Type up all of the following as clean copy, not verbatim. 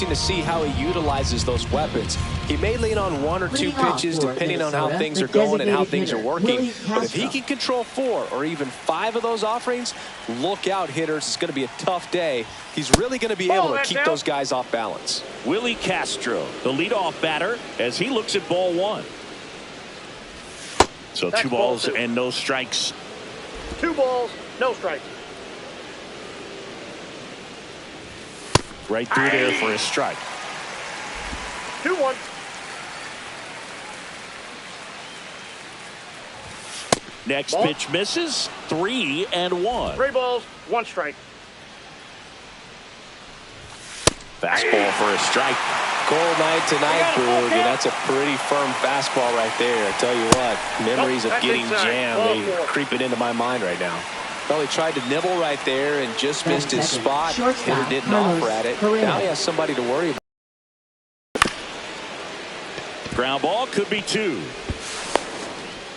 interesting to see how he utilizes those weapons. He may lean on one or two pitches depending on how things are going and how things are working. But if he can control 4 or even 5 of those offerings, look out, hitters. It's going to be a tough day. He's really going to be able to keep those guys off balance. Willie Castro, the leadoff batter, as he looks at ball 1. So 2 balls and no strikes. 2 balls, no strikes. Right through there for a strike. 2-1. Next pitch misses. 3-1. 3 balls, 1 strike. Fastball for a strike. Cold night tonight, Boog, and that's a pretty firm fastball right there. I tell you what, memories of getting jammed, they creeping into my mind right now. Well, he tried to nibble right there and just missed his spot. Hitter didn't offer at it. Now he has somebody to worry about. Ground ball could be 2.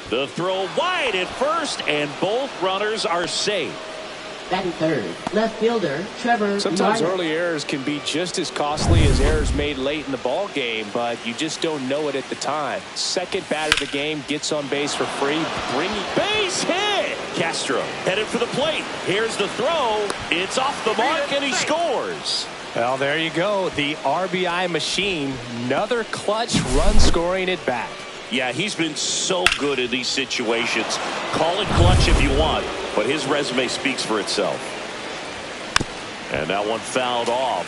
The throw wide at first, and both runners are safe. Batting third, left fielder Trevor. Sometimes early errors can be just as costly as errors made late in the ball game, but you just don't know it at the time. Second batter of the game gets on base for free, bringing base hit. Castro headed for the plate. Here's the throw. It's off the mark, and he scores. Well, there you go. The RBI machine. Another clutch run scoring at bat. Yeah, he's been so good in these situations. Call it clutch if you want, but his resume speaks for itself. And that one fouled off.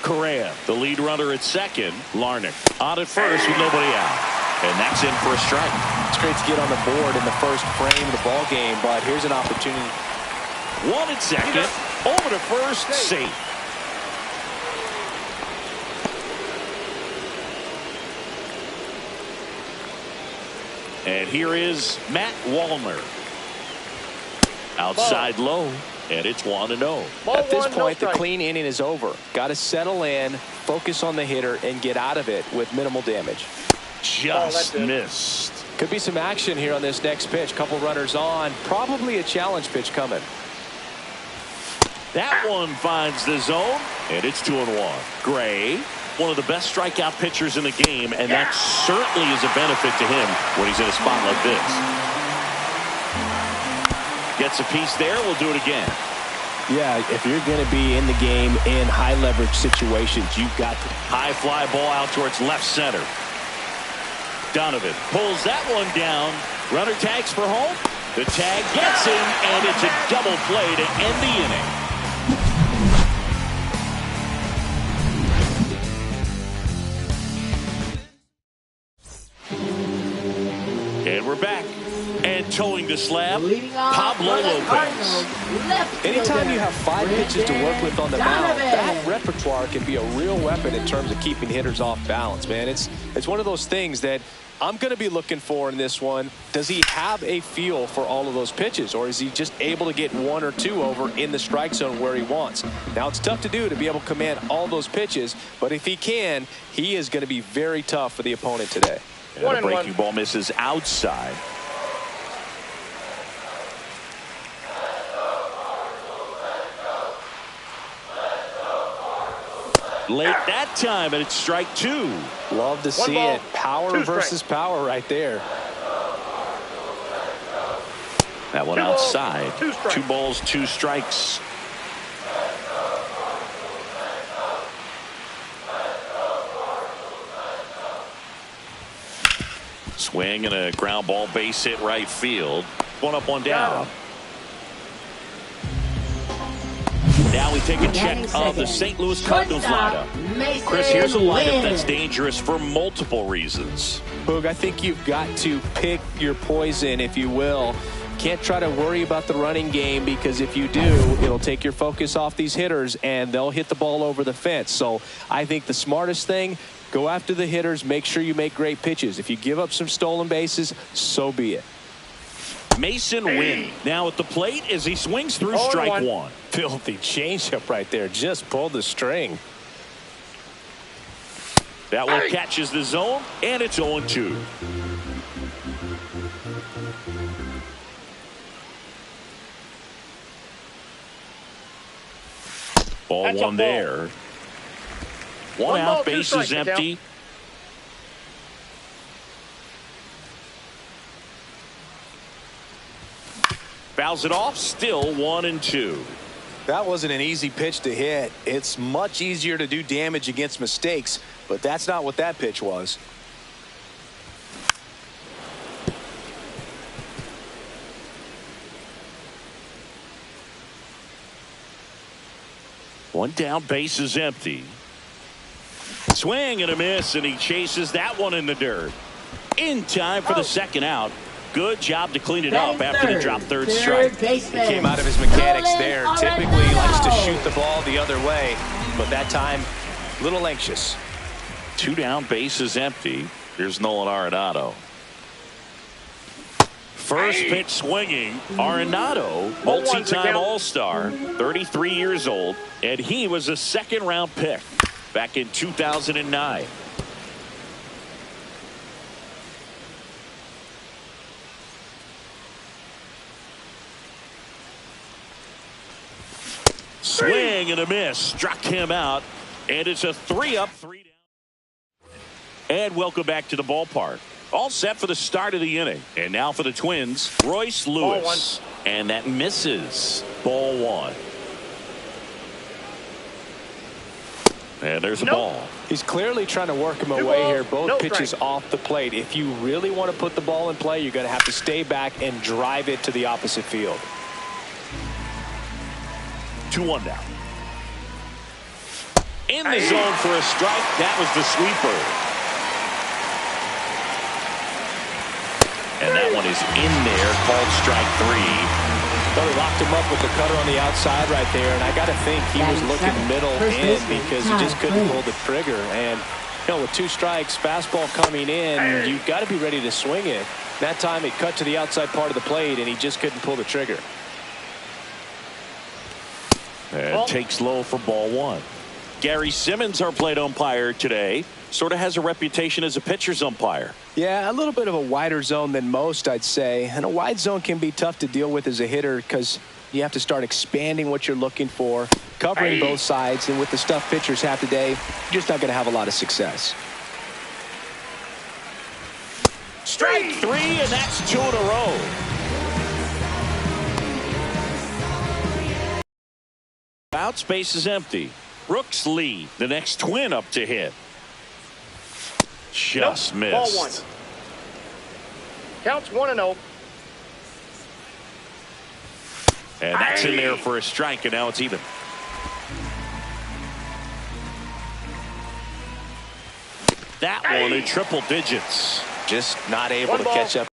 Correa, the lead runner at second. Larnach on at first with nobody out. And that's in for a strike. It's great to get on the board in the first frame of the ball game, but here's an opportunity. 1 at second. Over to first, safe. And here is Matt Wallner. Outside low, and it's 1-0. At this point, the clean inning is over. Got to settle in, focus on the hitter, and get out of it with minimal damage. Just missed. Could be some action here on this next pitch. Couple runners on. Probably a challenge pitch coming. That one finds the zone, and it's 2-1. Gray, one of the best strikeout pitchers in the game, and that certainly is a benefit to him when he's in a spot like this. Gets a piece there. We'll do it again. Yeah, if you're going to be in the game in high leverage situations, you've got to. High fly ball out towards left center. Donovan pulls that one down. Runner tags for home. The tag gets him, and it's a double play to end the inning. And we're back. And towing the slab, Pablo Lopez. Anytime you have 5 pitches to work with on the mound, that repertoire can be a real weapon in terms of keeping hitters off balance, man. It's one of those things that I'm going to be looking for in this one. Does he have a feel for all of those pitches, or is he just able to get 1 or 2 over in the strike zone where he wants? Now, it's tough to do to be able to command all those pitches, but if he can, he is going to be very tough for the opponent today. And a breaking ball misses outside. Late that time, and it's strike 2. Love to see it. Power versus power right there. That one outside. 2 balls, 2 strikes. Swing and a ground ball, base hit right field. 1 up, 1 down. Now we take a check of the St. Louis Cardinals lineup. Chris, here's a lineup that's dangerous for multiple reasons. Boog, I think you've got to pick your poison, if you will. Can't try to worry about the running game, because if you do, it'll take your focus off these hitters and they'll hit the ball over the fence. So I think the smartest thing, go after the hitters, make sure you make great pitches. If you give up some stolen bases, so be it. Mason Wynn now at the plate as he swings through strike 1. Filthy changeup right there. Just pulled the string. That one catches the zone, and it's 0-2. Ball 1 there. One ball, out, two bases strikes, empty. Fouls it off, still 1-2. That wasn't an easy pitch to hit. It's much easier to do damage against mistakes, but that's not what that pitch was. One down, base is empty. Swing and a miss, and he chases that one in the dirt. In time for the second out. Good job to clean it up after the drop third strike. He came out of his mechanics there. Typically he likes to shoot the ball the other way, but that time a little anxious. Two down, base is empty. Here's Nolan Arenado. First pitch swinging. Arenado, multi-time All-Star, 33 years old, and he was a second-round pick back in 2009. Swing and a miss. Struck him out. And it's a 3-up, 3 down. And welcome back to the ballpark. All set for the start of the inning. And now for the Twins, Royce Lewis. And that misses. Ball one. And there's a ball. He's clearly trying to work him away here. Both pitches off the plate. If you really want to put the ball in play, you're going to have to stay back and drive it to the opposite field. 2-1 down. In the zone for a strike. That was the sweeper. And that one is in there, called strike 3. Well, he locked him up with the cutter on the outside right there, and I got to think he was looking middle in because he just couldn't pull the trigger. And you know, with 2 strikes, fastball coming in, you've got to be ready to swing it. That time it cut to the outside part of the plate, and he just couldn't pull the trigger. And takes low for ball one. Gary Simmons, our plate umpire today, sort of has a reputation as a pitcher's umpire. Yeah, a little bit of a wider zone than most, I'd say. And a wide zone can be tough to deal with as a hitter because you have to start expanding what you're looking for, covering both sides. And with the stuff pitchers have today, you're just not going to have a lot of success. Strike 3, and that's 2 in a row. Out, space is empty. Brooks Lee, the next Twin up to hit. Just missed. Ball one. Counts 1-0. And that's in there for a strike, and now it's even. That one in triple digits. Just not able to catch up.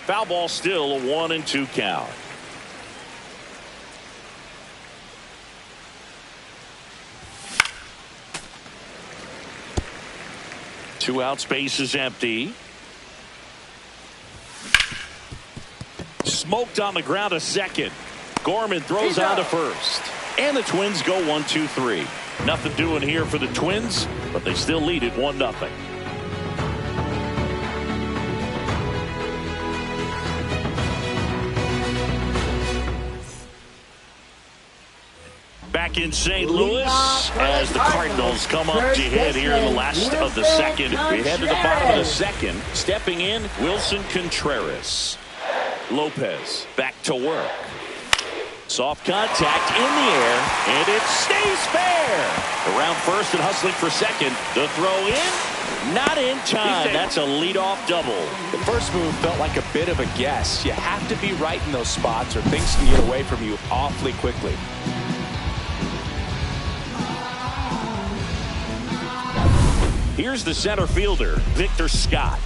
Foul ball, still a 1-2 count. Two out, space is empty. Smoked on the ground, a second. Gorman throws on to first. And the Twins go 1-2-3. Nothing doing here for the Twins, but they still lead it 1-0. Back in St. Louis as the Cardinals come up to hit here in the last of the second. We head to the bottom of the second. Stepping in, Wilson Contreras. Lopez back to work. Soft contact in the air, and it stays fair. Around first and hustling for second. The throw in, not in time. That's a leadoff double. The first move felt like a bit of a guess. You have to be right in those spots or things can get away from you awfully quickly. Here's the center fielder, Victor Scott.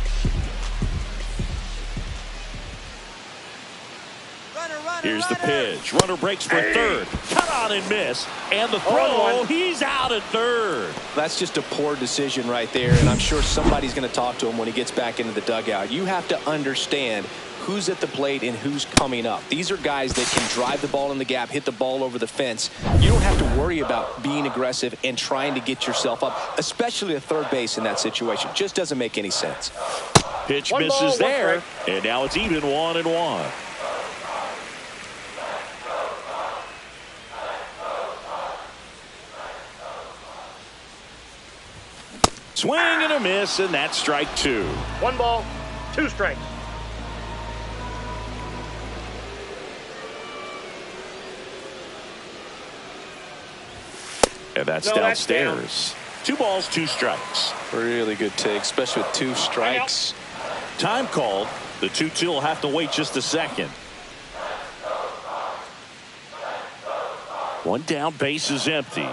Here's the pitch. Runner breaks for third. Cut on and miss. And the throw, he's out at third. That's just a poor decision right there, and I'm sure somebody's going to talk to him when he gets back into the dugout. You have to understand who's at the plate and who's coming up. These are guys that can drive the ball in the gap, hit the ball over the fence. You don't have to worry about being aggressive and trying to get yourself up, especially at third base in that situation. Just doesn't make any sense. Pitch misses there, and now it's even 1-1. Swing and a miss, and that's strike 2. 1 ball, 2 strikes. And that's downstairs. 2 balls, 2 strikes. Really good take, especially with 2 strikes. Time called. The 2-2 will have to wait just a second. 1 down, base is empty.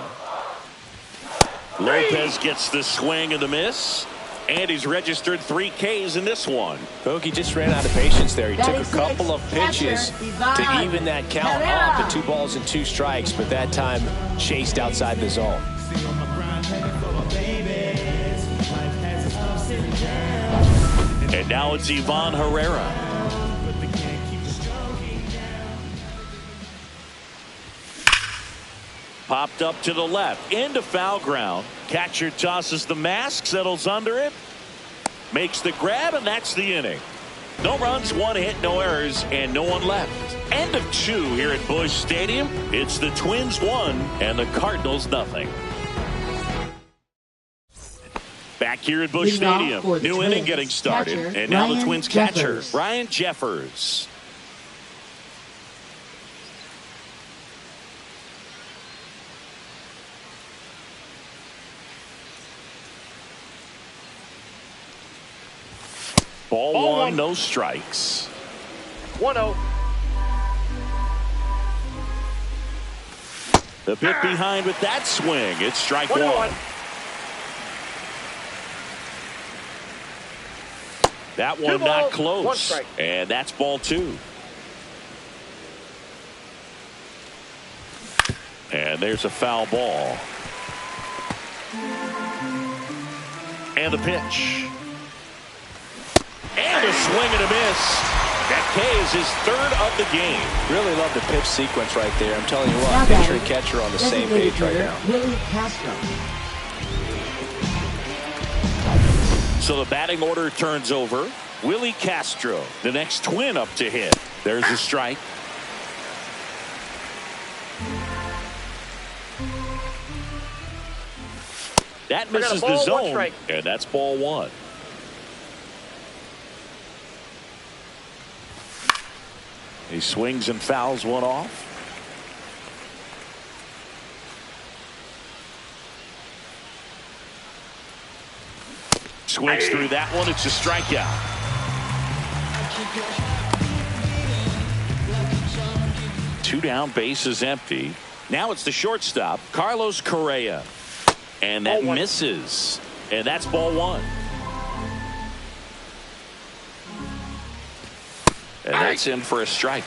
Lopez gets the swing and the miss. And he's registered 3 Ks in this one. Bogey just ran out of patience there. He took a couple of pitches to even that count up to 2 balls and 2 strikes, but that time chased outside the zone. And now it's Ivan Herrera. Popped up to the left, into foul ground. Catcher tosses the mask, settles under it, makes the grab, and that's the inning. No runs, 1 hit, no errors, and no one left. End of 2 here at Busch Stadium. It's the Twins 1 and the Cardinals nothing. Back here at Busch Stadium, new inning getting started, and now the Twins catcher, Ryan Jeffers. Ball 1, no strikes. 1-0. The pit behind with that swing. It's strike 1. That one not close. 1 strike. And that's ball 2. And there's a foul ball. And the pitch. And a swing and a miss. That K is his 3rd of the game. Really love the pitch sequence right there. I'm telling you what, pitcher and catcher on the same page right now. Willie Castro. So the batting order turns over. Willie Castro, the next Twin up to hit. There's a strike. That misses the zone, and that's ball 1. He swings and fouls one off. Swings through that one. It's a strikeout. Two down, base is empty. Now it's the shortstop, Carlos Correa. And that misses. And that's ball 1. And that's in for a strike.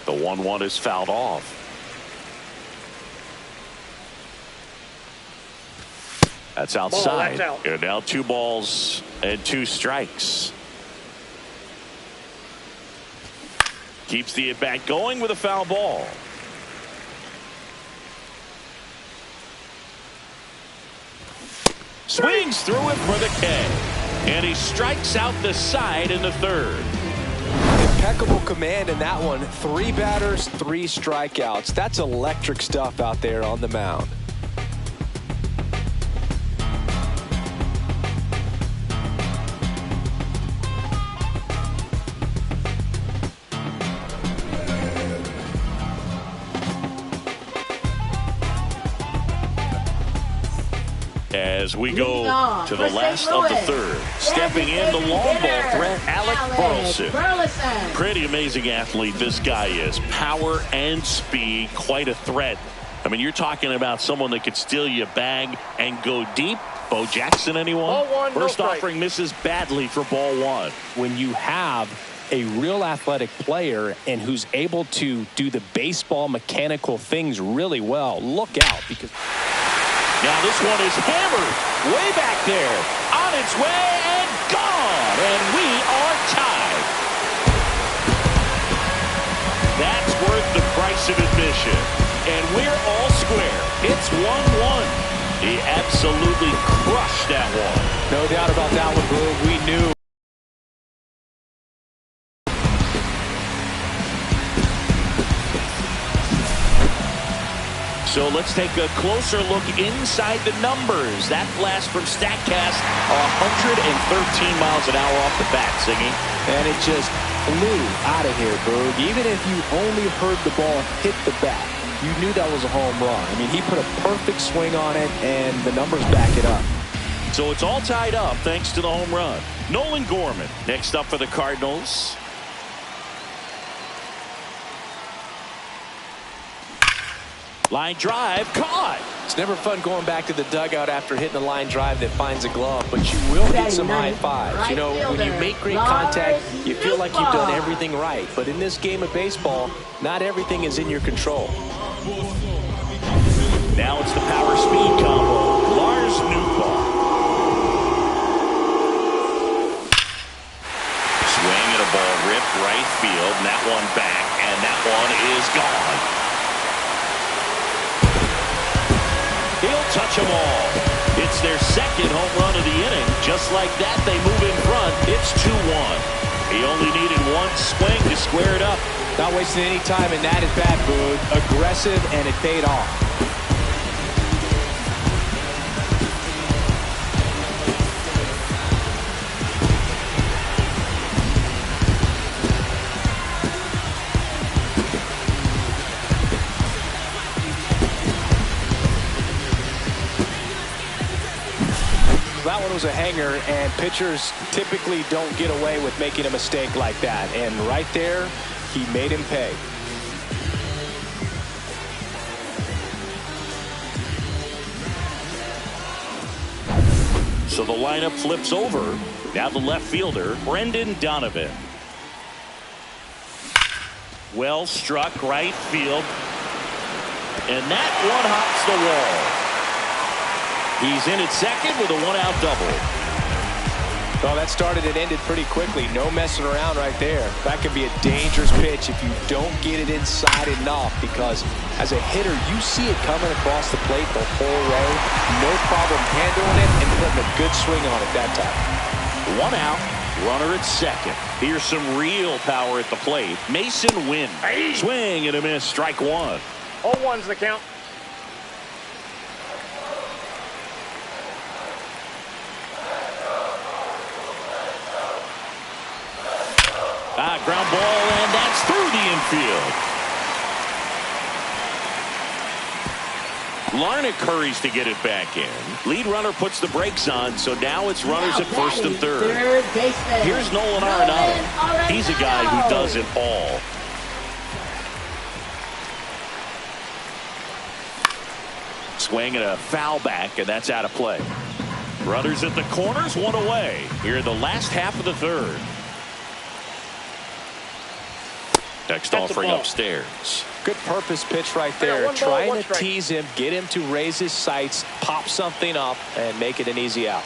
The 1-1 is fouled off. That's outside. That's out. And now 2 balls and 2 strikes. Keeps the at-bat going with a foul ball. Swings through it for the K. And he strikes out the side in the 3rd. Impeccable command in that one. 3 batters, 3 strikeouts. That's electric stuff out there on the mound. As we go to the last of the 3rd. Stepping in the long ball threat, Alec Burleson. Pretty amazing athlete this guy is. Power and speed, quite a threat. I mean, you're talking about someone that could steal you a bag and go deep. Bo Jackson, anyone? Ball 1, First no offering misses badly for ball 1. When you have a real athletic player and who's able to do the baseball mechanical things really well, look out, because now this one is hammered way back there, on its way and gone, and we are tied. That's worth the price of admission, and we're all square. It's 1-1. He absolutely crushed that one. No doubt about that one, Boog. We knew. So let's take a closer look inside the numbers. That blast from StatCast, 113 miles an hour off the bat, Siggy. And it just flew out of here, Boog. Even if you only heard the ball hit the bat, you knew that was a home run. I mean, he put a perfect swing on it, and the numbers back it up. So it's all tied up thanks to the home run. Nolan Gorman next up for the Cardinals. Line drive, caught. It's never fun going back to the dugout after hitting a line drive that finds a glove, but you will get some high fives. You know, when you make great contact, you feel like you've done everything right. But in this game of baseball, not everything is in your control. Now it's the power speed combo. Lars Nootbaar. Swing and a ball ripped right field, and that one back, and that one is gone. He'll touch them all. It's their second home run of the inning. Just like that, they move in front. It's 2-1. He only needed one swing to square it up. Not wasting any time in that at bat, Boog. Aggressive, and it paid off. That one was a hanger, and pitchers typically don't get away with making a mistake like that. And right there, he made him pay. So the lineup flips over. Now the left fielder, Brendan Donovan. Well struck right field. And that one hops the wall. He's in at second with a one-out double. Well, that started and ended pretty quickly. No messing around right there. That could be a dangerous pitch if you don't get it inside enough, because as a hitter, you see it coming across the plate the whole way. No problem handling it and putting a good swing on it that time. One out, runner at second. Here's some real power at the plate. Mason Wynn. Hey. Swing and a miss, strike one. 0-1's the count. Ground ball, and that's through the infield. Larnach hurries to get it back in. Lead runner puts the brakes on, so now it's runners at first and third. Here's Nolan Arenado. He's a guy who does it all. Swing and a foul back, and that's out of play. Runners at the corners, one away. Here in the last half of the third. Next offering upstairs. Good purpose pitch right there. Trying to tease him, get him to raise his sights, pop something up, and make it an easy out.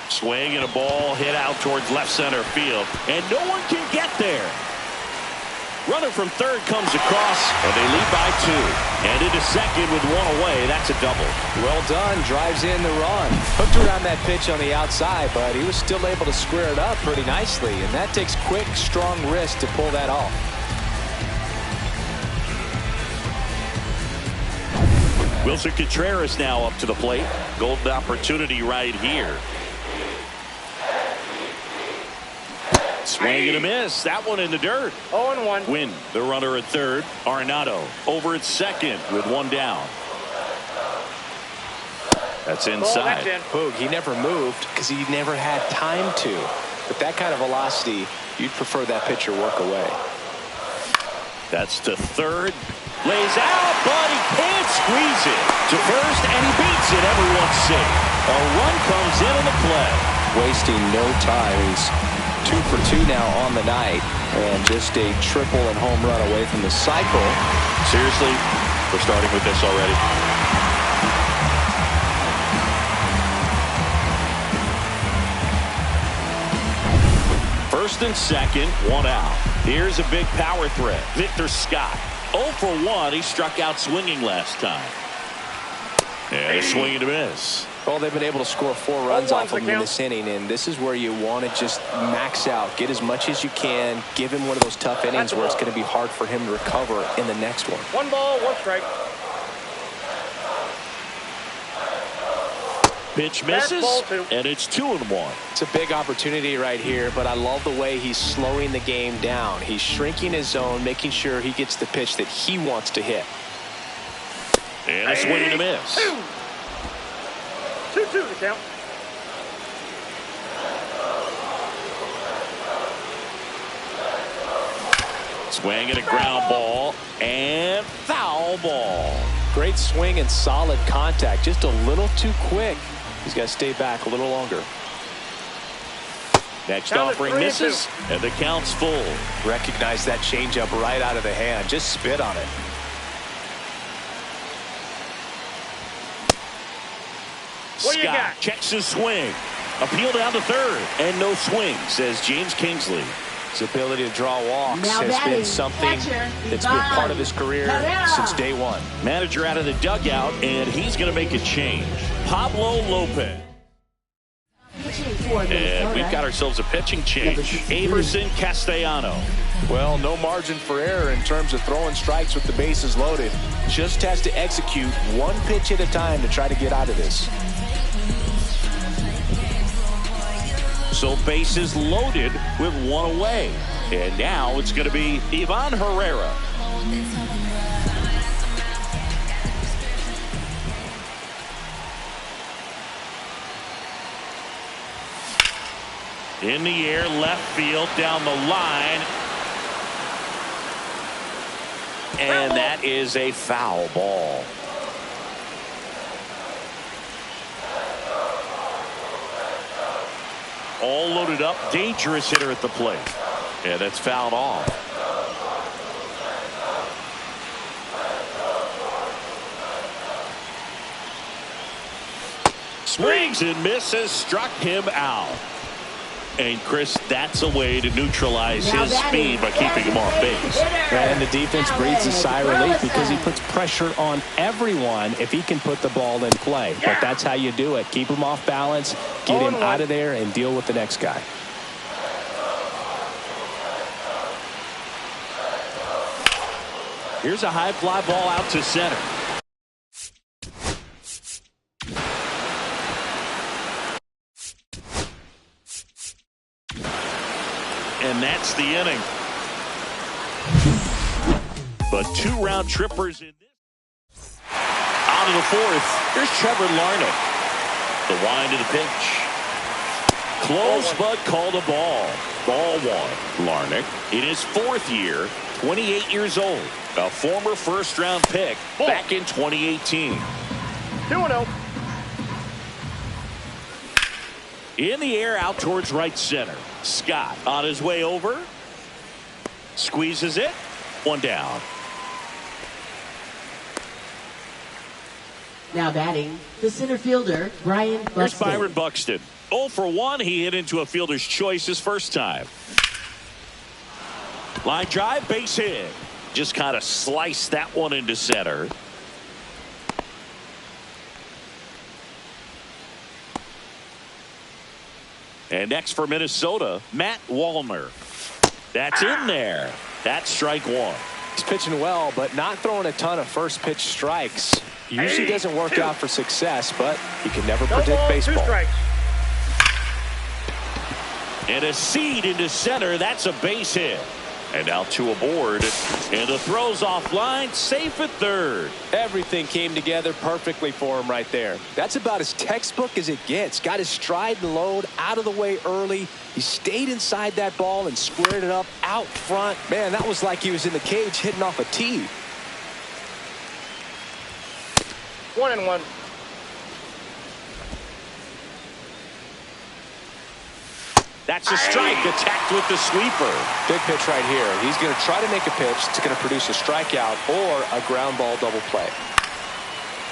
Swing and a ball hit out towards left center field, and no one can get there. Runner from third comes across, and they lead by 2. And into second with one away. That's a double. Well done. Drives in the run. Hooked around that pitch on the outside, but he was still able to square it up pretty nicely. And that takes quick, strong wrist to pull that off. Wilson Contreras now up to the plate. Golden opportunity right here. Swing and a miss. That one in the dirt. 0-1. Wynn, the runner at third. Arenado over at second with one down. That's inside. Boog, he never moved because he never had time to. With that kind of velocity, you'd prefer that pitcher work away. That's to third. Lays out, but he can't squeeze it. To first, and he beats it. Everyone's safe. A run comes in on the play. Wasting no time. He's 2 for 2 now on the night. And just a triple and home run away from the cycle. Seriously, we're starting with this already. First and second, 1 out. Here's a big power threat. Victor Scott. 0 for 1. He struck out swinging last time. And a swing and a miss. Well, they've been able to score 4 runs off of him in this inning, and this is where you want to just max out. Get as much as you can. Give him one of those tough innings where it's going to be hard for him to recover in the next one. 1 ball, 1 strike. Pitch misses, and it's 2-1. It's a big opportunity right here, but I love the way he's slowing the game down. He's shrinking his zone, making sure he gets the pitch that he wants to hit. And a swing and a miss. 2-2 the count. Swing and a ground ball, and foul ball. Great swing and solid contact. Just a little too quick. He's got to stay back a little longer. Next offering misses, and the count's full. Recognize that changeup right out of the hand. Just spit on it. Scott checks his swing. Appeal down to third, and no swing, says James Kingsley. His ability to draw walks has been something that's been part of his career since day one. Manager out of the dugout, and he's going to make a change. Pablo Lopez. And we've got ourselves a pitching change. Averson Castellano. Well, no margin for error in terms of throwing strikes with the bases loaded. Just has to execute one pitch at a time to try to get out of this. So bases loaded with 1 away. And now it's going to be Ivan Herrera. In the air, left field, down the line. And that is a foul ball. All loaded up, dangerous hitter at the plate. And that's fouled off. Swings and misses, struck him out. And Chris, that's a way to neutralize his speed by keeping him off base. And the defense breathes a sigh of relief because he puts pressure on everyone if he can put the ball in play. But that's how you do it. Keep him off balance, get him out of there, and deal with the next guy. Here's a high fly ball out to center. And that's the inning. But 2 round trippers in this. Out of the 4th. Here's Trevor Larnach. The wind of the pitch. Close, but called a ball. Ball 1. Larnach in his 4th year, 28 years old. A former first-round pick back in 2018. 2-0. In the air, out towards right center. Scott on his way over. Squeezes it. 1 down. Now batting, the center fielder, Brian Buxton. Here's Byron Buxton. 0 for 1. He hit into a fielder's choice his first time. Line drive, base hit. Just kind of sliced that one into center. And next for Minnesota, Matt Wallner. That's in there. That's strike 1. He's pitching well, but not throwing a ton of first pitch strikes. Usually doesn't work out for success, but you can never predict baseball. 2 strikes. And a seed into center. That's a base hit. And now two aboard. And the throw's offline, safe at third. Everything came together perfectly for him right there. That's about as textbook as it gets. Got his stride and load out of the way early. He stayed inside that ball and squared it up out front. Man, that was like he was in the cage hitting off a tee. 1-1. That's a strike, attacked with the sweeper. Big pitch right here. He's going to try to make a pitch that's going to produce a strikeout or a ground ball double play.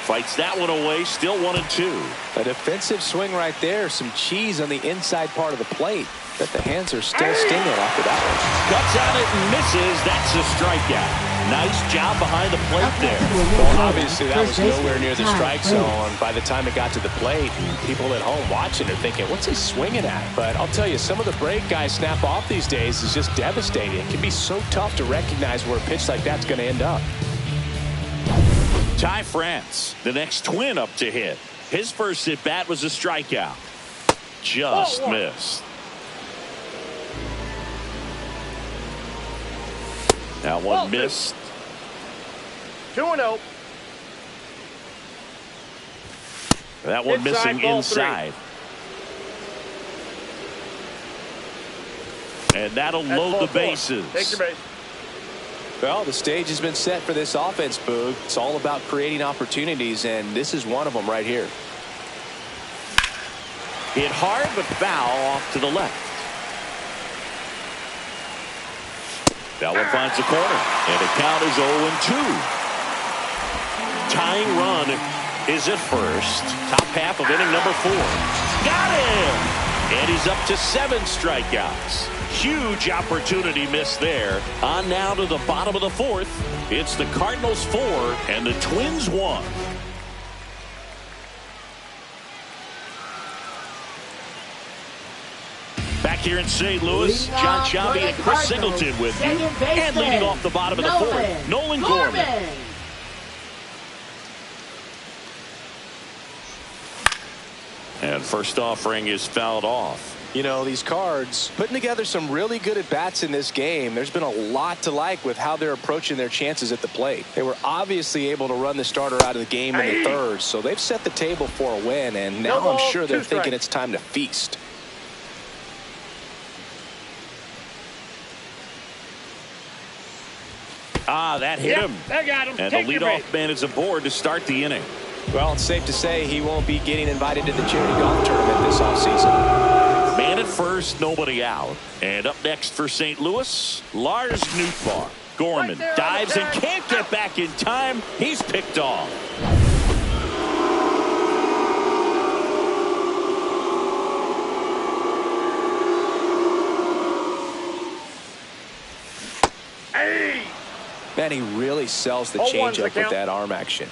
Fights that one away, still 1-2. A defensive swing right there. Some cheese on the inside part of the plate. But the hands are still stinging after that one. Cuts on it and misses. That's a strikeout. Nice job behind the plate there. Well, obviously that was nowhere near the strike zone. By the time it got to the plate, people at home watching are thinking, what's he swinging at? But I'll tell you, some of the break guys snap off these days is just devastating. It can be so tough to recognize where a pitch like that's going to end up. Ty France, the next Twin up to hit. His first at bat was a strikeout. Just missed. That one missed. 2-0. That one missing inside. And that'll load the bases. Take your base. Well, the stage has been set for this offense, Boog. It's all about creating opportunities, and this is one of them right here. Hit hard, but foul off to the left. That one finds the corner, and the count is 0-2. Tying run is at first. Top half of inning number 4. Got him! And he's up to 7 strikeouts. Huge opportunity missed there. On now to the bottom of the 4th. It's the Cardinals 4 and the Twins 1. Back here in St. Louis, John Sciambi and Chris Singleton with you. And leading off the bottom of the 4th, Nolan Gorman. And first offering is fouled off. You know, these Cards putting together some really good at-bats in this game. There's been a lot to like with how they're approaching their chances at the plate. They were obviously able to run the starter out of the game in the 3rd, so they've set the table for a win, and now I'm sure they're thinking it's time to feast. That hit him. I got him. And the leadoff man is aboard to start the inning. Well, it's safe to say he won't be getting invited to the charity golf tournament this offseason. Man at first, nobody out. And up next for St. Louis, Lars Nootbaar. Gorman dives and can't get back in time. He's picked off. Man, he really sells the changeup with that arm action.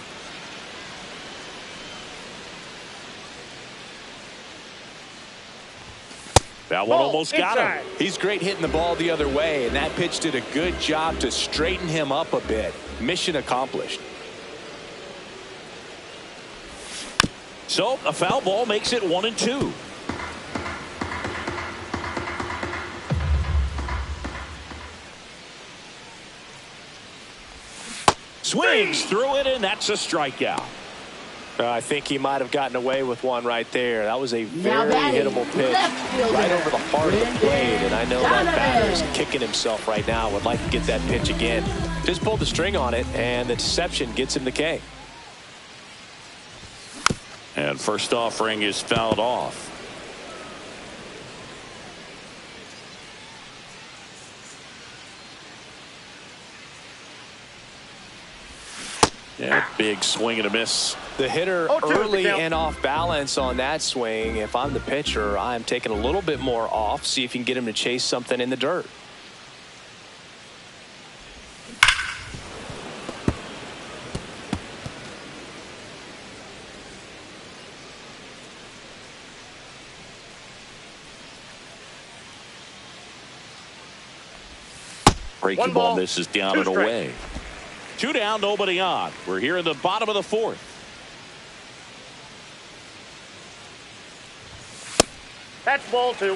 That one almost got him. He's great hitting the ball the other way, and that pitch did a good job to straighten him up a bit. Mission accomplished. So a foul ball makes it 1-2. Swings through it, and that's a strikeout. I think he might have gotten away with one right there. That was a very hittable pitch right over the heart of the plate, and I know that batter is kicking himself right now. Would like to get that pitch again. Just pulled the string on it, and the deception gets him the K. And first offering is fouled off. Yeah, big swing and a miss. The hitter early and off balance on that swing. If I'm the pitcher, I'm taking a little bit more off. See if you can get him to chase something in the dirt. Breaking ball misses down and away. 2 down, nobody on. We're here in the bottom of the 4th. That's ball 2.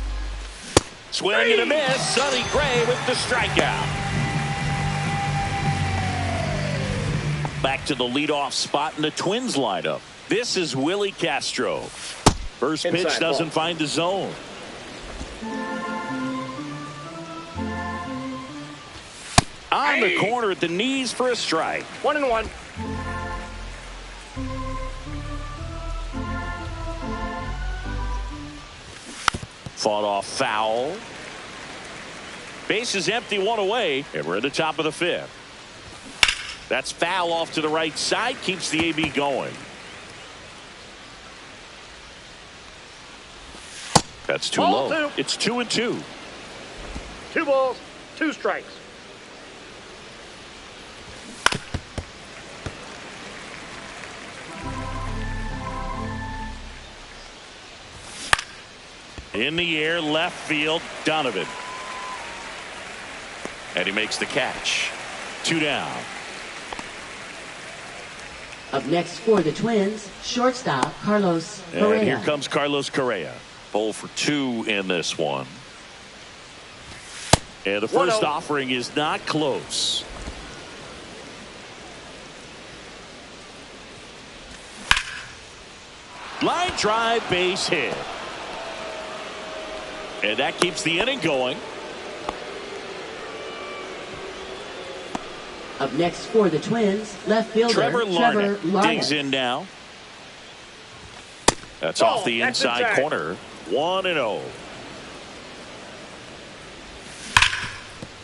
Swing and a miss. Sonny Gray with the strikeout. Back to the leadoff spot in the Twins lineup. This is Willie Castro. First pitch doesn't find the zone. On the corner at the knees for a strike. 1-1. Fought off foul. Base is empty, one away, and we're at the top of the fifth. That's foul off to the right side, keeps the AB going. That's too Ball low. two. It's 2-2. 2 balls, 2 strikes. In the air, left field, Donovan. And he makes the catch. 2 down. Up next for the Twins, shortstop Carlos Correa. And here comes Carlos Correa. 0 for 2 in this one. And the first 1-0. offering is not close. Line drive, base hit. And that keeps the inning going. Up next for the Twins, left fielder Trevor Larnach Larnach. digs in now. That's Ball, off the that's inside inside. corner. 1-0.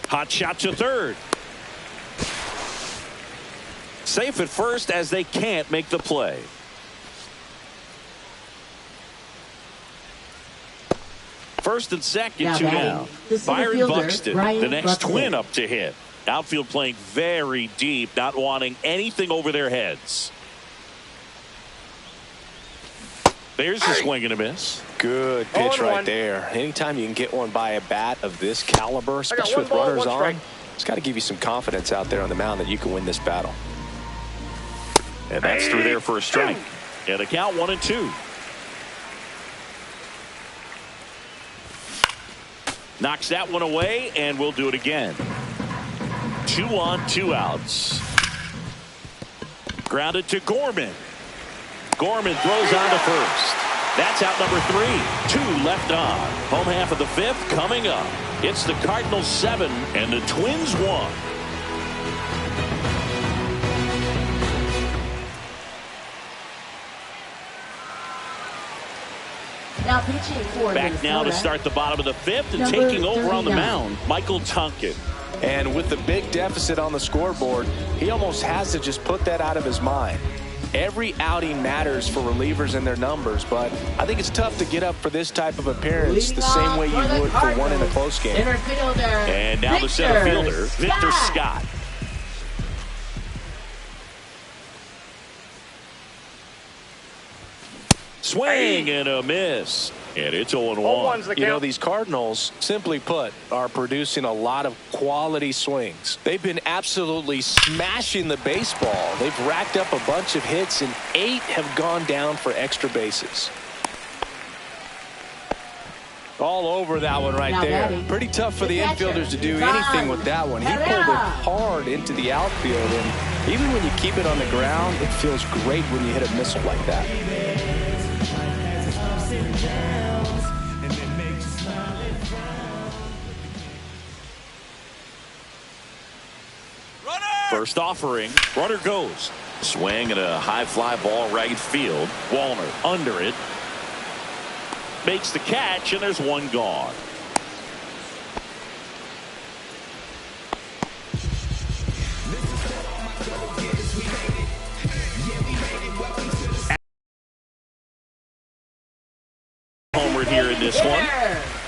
Hot shot to third. Safe at first as they can't make the play. First and second, Now 2 batting, down. the center Byron fielder, Buxton, Brian the next Buxton. twin up to hit. Outfield playing very deep, not wanting anything over their heads. There's a swing and a miss. Good pitch 0-1. right there. Anytime you can get one by a bat of this caliber, especially 1 with ball, runners 1 on, strike. it's got to give you some confidence out there on the mound that you can win this battle. And that's through there for a strike. And a count 1-2. Knocks that one away, and we'll do it again. 2 on, 2 outs. Grounded to Gorman. Gorman throws on to first. That's out number 3. 2 left on. Home half of the fifth coming up. It's the Cardinals 7 and the Twins 1. Now pitching for Back now to Minnesota, start the bottom of the fifth and Number taking over on the 39. mound, Michael Tonkin. And with the big deficit on the scoreboard, he almost has to just put that out of his mind. Every outing matters for relievers and their numbers, but I think it's tough to get up for this type of appearance the same way you would for one in a close game. Center fielder, And now the center fielder, Victor Scott. Swing and a miss. And it's 0-1. 0-1's the count. You know, these Cardinals, simply put, are producing a lot of quality swings. They've been absolutely smashing the baseball. They've racked up a bunch of hits, and 8 have gone down for extra bases. All over that one right Now there. batting, Pretty tough for the the catcher, infielders to do Ron anything with that one. He pulled it Herrera. hard into the outfield, and even when you keep it on the ground, it feels great when you hit a missile like that. First offering, runner goes. Swing and a high fly ball right field. Wallner under it. Makes the catch, and there's one gone. Homered here in this one.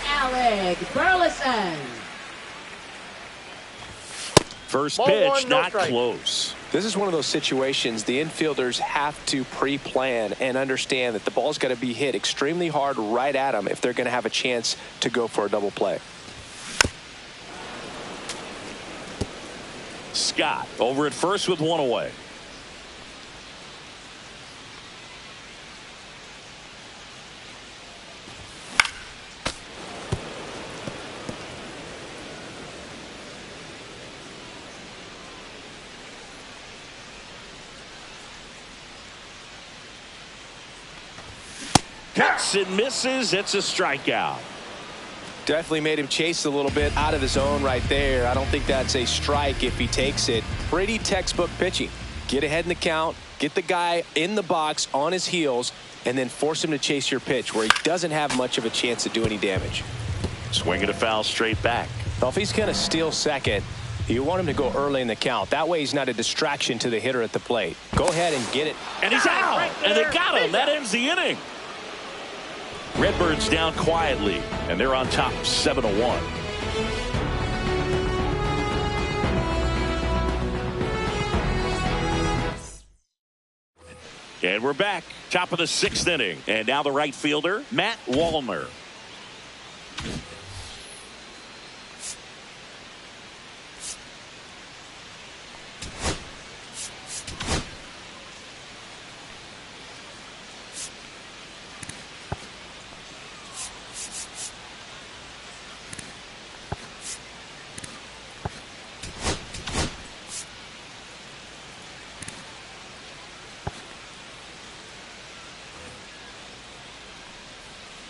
Alec Burleson. First Ball pitch, 1, no not strike. close. This is one of those situations the infielders have to pre-plan and understand that the ball's got to be hit extremely hard right at them if they're going to have a chance to go for a double play. Scott over at first with one away. Puts and misses. It's a strikeout. Definitely made him chase a little bit out of his zone right there. I don't think that's a strike if he takes it. Pretty textbook pitching. Get ahead in the count, get the guy in the box on his heels, and then force him to chase your pitch where he doesn't have much of a chance to do any damage. Swing and a foul straight back. Well, if he's going to steal second, you want him to go early in the count. That way he's not a distraction to the hitter at the plate. Go ahead and get it. And he's out. Right, and they got him. That ends the inning. Redbirds down quietly, and they're on top 7-1. And we're back. Top of the 6th inning. And now the right fielder, Matt Wallner.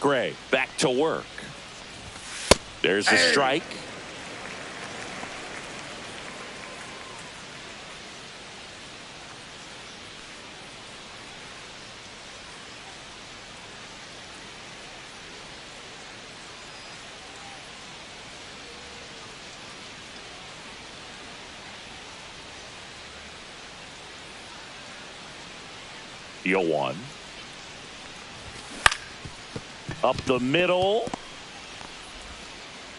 Gray back to work. There's a strike. Yoan. Up the middle.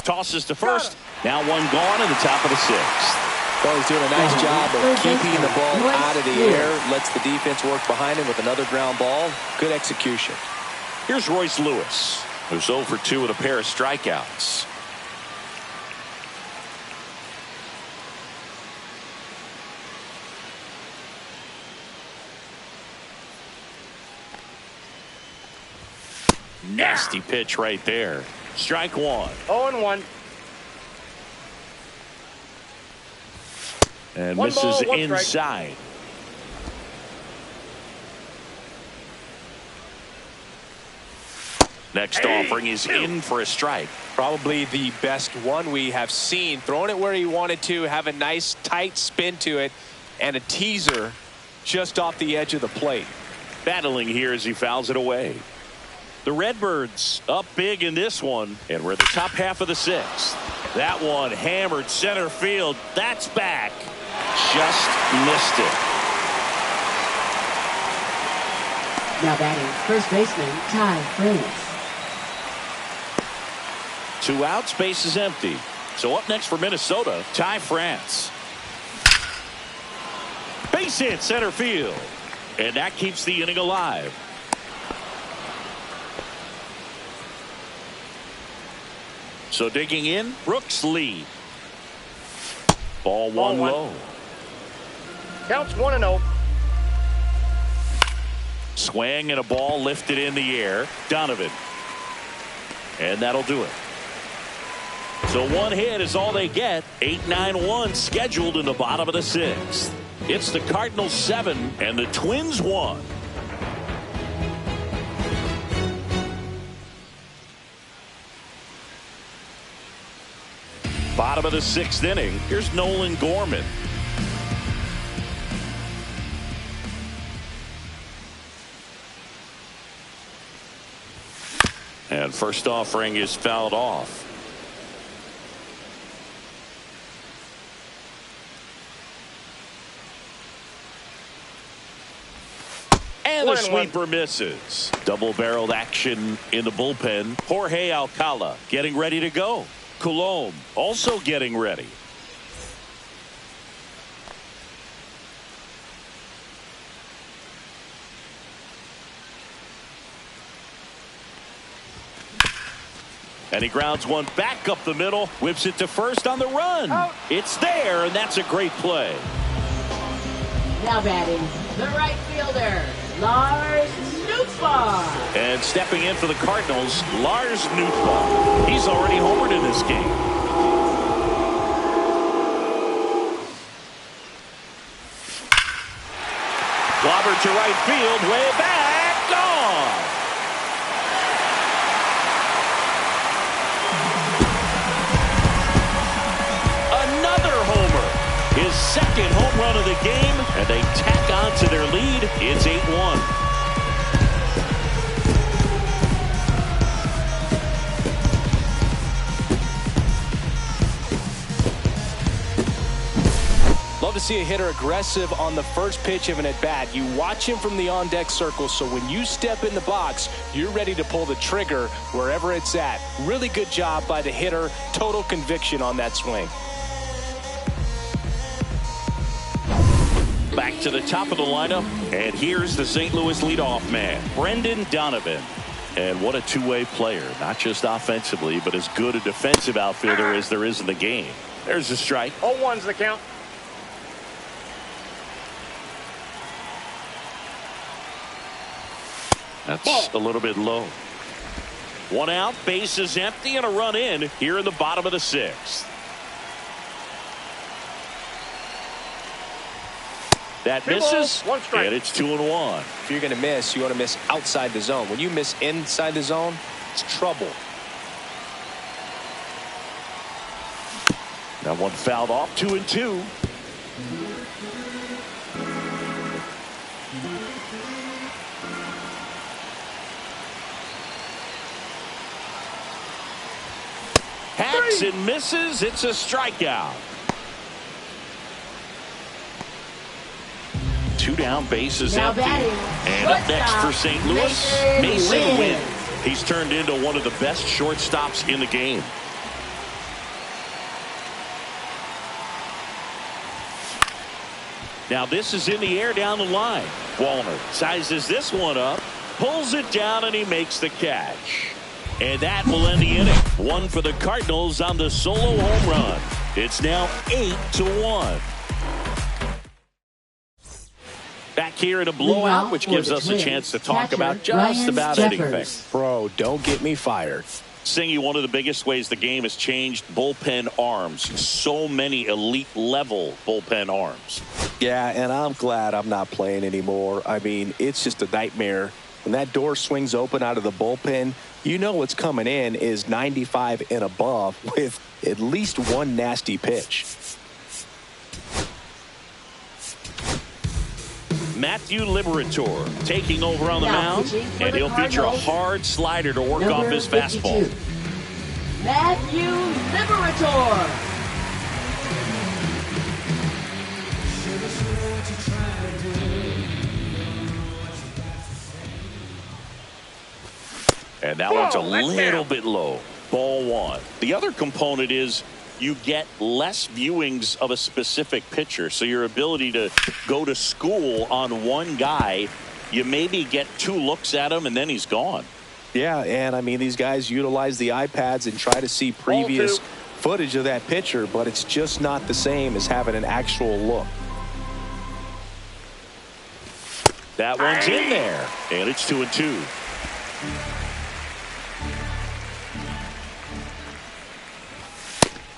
Tosses to first. Now one gone in the top of the 6th. Well, he's doing a nice job of keeping the ball out of the air. Lets the defense work behind him with another ground ball. Good execution. Here's Royce Lewis, who's 0 for 2 with a pair of strikeouts. Nasty pitch right there. Strike one. 0-1. And One misses ball, one strike. inside. Next offering is in for a strike. Probably the best one we have seen. Throwing it where he wanted to, have a nice tight spin to it, and a teaser just off the edge of the plate. Battling here as he fouls it away. The Redbirds up big in this one, and we're at the top half of the 6th. That one hammered center field. That's back. Just missed it. Now batting, first baseman Ty France. 2 outs, base is empty. So up next for Minnesota, Ty France. Base hit center field. And that keeps the inning alive. So digging in, Brooks Lee. Ball one low. Counts 1-0. Swing and a ball lifted in the air. Donovan. And that'll do it. So one hit is all they get. 8-9-1 scheduled in the bottom of the 6th. It's the Cardinals 7 and the Twins 1. Bottom of the 6th inning. Here's Nolan Gorman. And first offering is fouled off. And the sweeper misses. Double-barreled action in the bullpen. Jorge Alcala getting ready to go. Coulombe also getting ready. And he grounds one back up the middle, whips it to first on the run. Out. It's there, and that's a great play. Now batting, the right fielder Lars Nootbaar. And stepping in for the Cardinals, Lars Nootbaar. He's already homered in this game. Clobbered to right field, way back, gone. It's 8-1. Love to see a hitter aggressive on the first pitch of an at-bat. You watch him from the on-deck circle, so when you step in the box, you're ready to pull the trigger wherever it's at. Really good job by the hitter. Total conviction on that swing. Back to the top of the lineup, and here's the St. Louis leadoff man, Brendan Donovan. And what a two-way player, not just offensively, but as good a defensive outfielder as there is in the game. There's a strike. 0-1's the count. That's a little bit low. One out, bases empty, and a run in here in the bottom of the sixth. That misses, one strike. and it's 2-1. If you're going to miss, you want to miss outside the zone. When you miss inside the zone, it's trouble. That one fouled off, 2-2. Hacks and misses. It's a strikeout. Two down, bases Now empty. batting, And up next for St. Louis, Mason Wynn. He's turned into one of the best shortstops in the game. Now this is in the air down the line. Wallner sizes this one up, pulls it down, and he makes the catch. And that will end the inning. One for the Cardinals on the solo home run. It's now 8-1. Back here in a blowout, which gives us a chance to talk about just about anything. Bro, don't get me fired. Singy, one of the biggest ways the game has changed, bullpen arms. So many elite level bullpen arms. Yeah, and I'm glad I'm not playing anymore. I mean, it's just a nightmare. When that door swings open out of the bullpen, you know what's coming in is 95 and above with at least one nasty pitch. Matthew Liberatore taking over on the mound, and he'll feature a hard slider to work off his fastball. Matthew Liberatore. And that one's a little bit low. Ball one. The other component is you get less viewings of a specific pitcher. So your ability to go to school on one guy, you maybe get two looks at him and then he's gone. Yeah, and I mean, these guys utilize the iPads and try to see previous footage of that pitcher, but it's just not the same as having an actual look. That one's in there, and it's 2-2.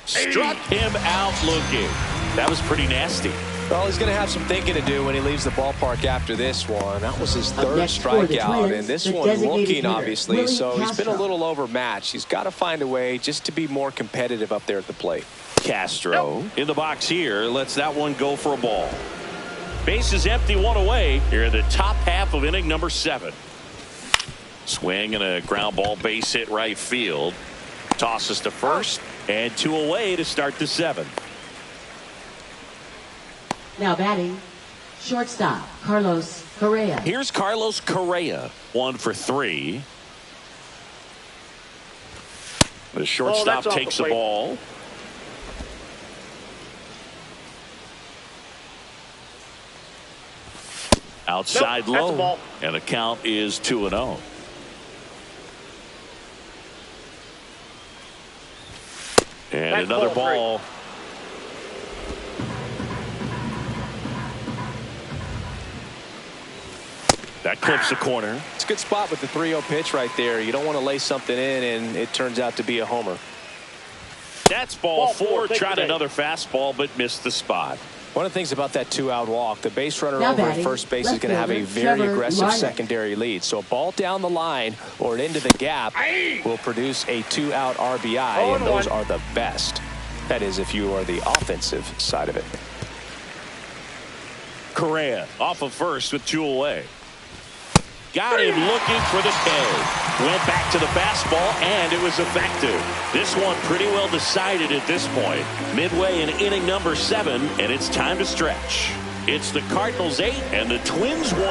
Struck him out looking. That was pretty nasty. Well, he's going to have some thinking to do when he leaves the ballpark after this one. That was his third strikeout, and this one looking, obviously, so he's been a little overmatched. He's got to find a way just to be more competitive up there at the plate. Castro in the box here lets that one go for a ball. Base is empty, one away here in the top half of inning number 7. Swing and a ground ball, base hit right field. Tosses to first, and 2 away to start the 7th. Now batting, shortstop Carlos Correa. Here's Carlos Correa, 1 for 3. The shortstop takes the ball. Outside low, and the count is 2-0. And another ball. That clips the corner. It's a good spot with the 3-0 pitch right there. You don't want to lay something in and it turns out to be a homer. That's ball 4. Tried another fastball but missed the spot. One of the things about that 2-out walk, the base runner over at first base is going to have a very aggressive secondary lead. So a ball down the line or into the gap will produce a 2-out RBI, and those are the best. That is if you are the offensive side of it. Correa off of first with 2 away. Got him looking for the K. Went back to the fastball, and it was effective. This one pretty well decided at this point. Midway in inning number 7, and it's time to stretch. It's the Cardinals 8 and the Twins 1.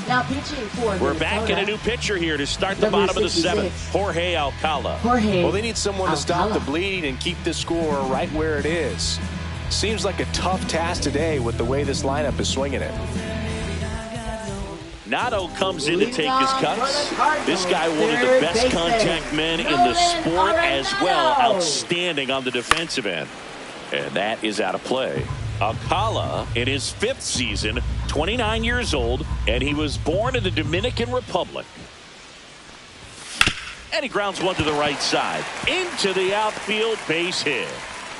Now pitching for We're back in a new pitcher here to start the bottom of the 7th. Jorge Alcala. Well, they need someone to stop the bleed and keep the score right where it is. Seems like a tough task today with the way this lineup is swinging it. Nato comes in to take his cuts. This guy one of the best contact men in the sport as well. Outstanding on the defensive end. And that is out of play. Alcala in his 5th season, 29 years old, and he was born in the Dominican Republic. And he grounds one to the right side. Into the outfield, base hit.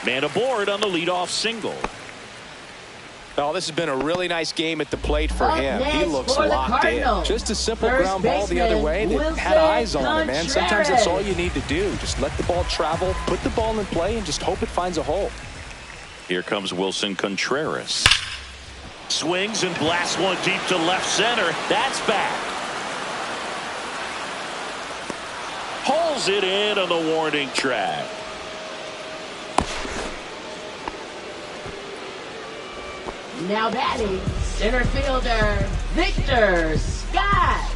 Man aboard on the leadoff single. Oh, this has been a really nice game at the plate for him. He looks locked in. Just a simple ground ball the other way that had eyes on it, man. Sometimes that's all you need to do. Just let the ball travel, put the ball in play, and just hope it finds a hole. Here comes Wilson Contreras. Swings and blasts one deep to left center. That's back. Hauls it in on the warning track. Now batting, center fielder, Victor Scott.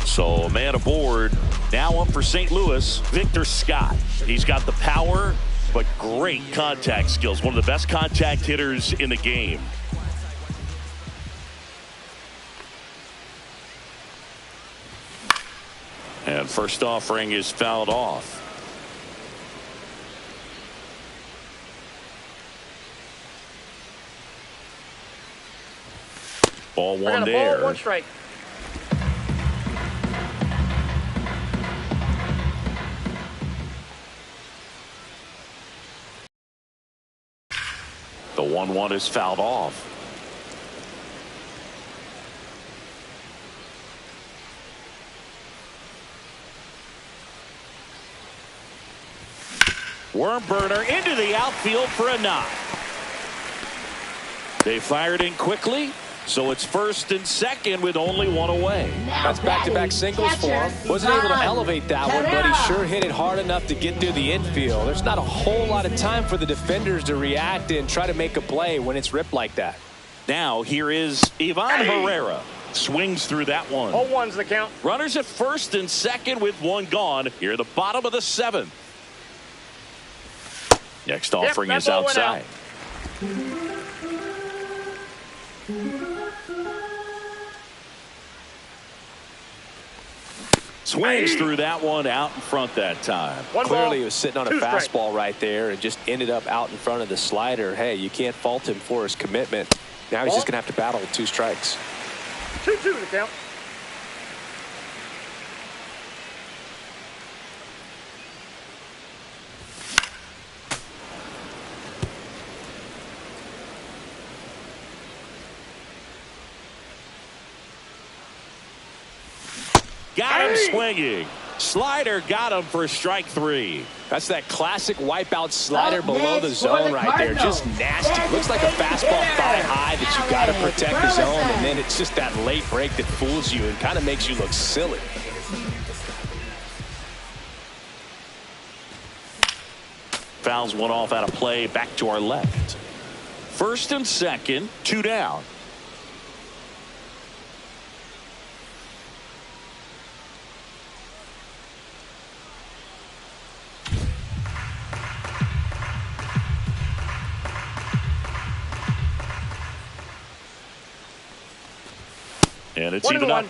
So, man aboard. Now up for St. Louis, Victor Scott. He's got the power, but great contact skills. One of the best contact hitters in the game. And first offering is fouled off. Ball one there. Ball, 1 strike. The 1-1 is fouled off. Worm burner into the outfield for a knock. They fired in quickly, so it's first and second with only 1 away. That's back-to-back singles for him. Wasn't able to elevate that one, but he sure hit it hard enough to get through the infield. There's not a whole lot of time for the defenders to react and try to make a play when it's ripped like that. Now here is Ivan Herrera. Swings through that one. 0-1's the count. Runners at first and second with 1 gone. Here at the bottom of the 7th. Next offering is outside. Swings through that one out in front that time. Clearly he was sitting on a fastball right there and just ended up out in front of the slider. Hey, you can't fault him for his commitment. Now he's just going to have to battle with 2 strikes. 2-2 the count. Got him swinging. Slider got him for strike 3. That's that classic wipeout slider below the zone right there. Just nasty. Looks like a fastball thigh high that you got to protect the zone, and then it's just that late break that fools you and kind of makes you look silly. Fouls one off out of play, back to our left. First and second, 2 down. And it's even up.